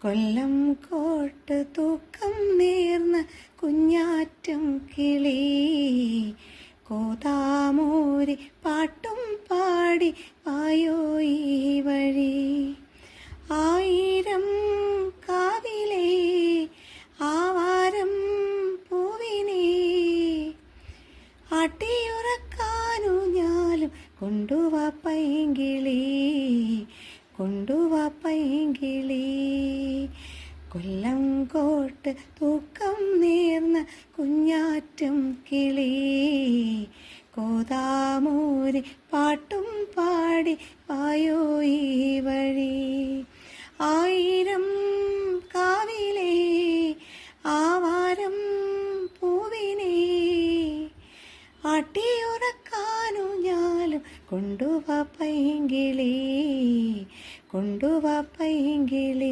കൊല്ലം coat തൂക്കം നേർന്ന കുഞ്ഞാറ്റം കിളി കോതാമൂരി പാട്ടും പാടി പായോ ഈ വഴി. ആയിരം കാവിലെ ആവാരം പൂവിനെ ആട്ടിയുറക്കാനു ഞാലും കൊണ്ടുവാ പൈങ്കിളി, കൊണ്ടുവാ പൈങ്കിളി. കൊല്ലം കോട്ട് തൂക്കം നേർന്ന കുഞ്ഞാറ്റം കിളി കോതാമൂരി പാട്ടും പാടി പായോ ഈ വഴി. ആയിരം കാവിലെ ആവാരം പൂവിനെ ആട്ടിയുറക്കാനു ഞാലും കൊണ്ടുവാ പൈങ്കിളി, കൊണ്ടുവാ പൈങ്കിളി.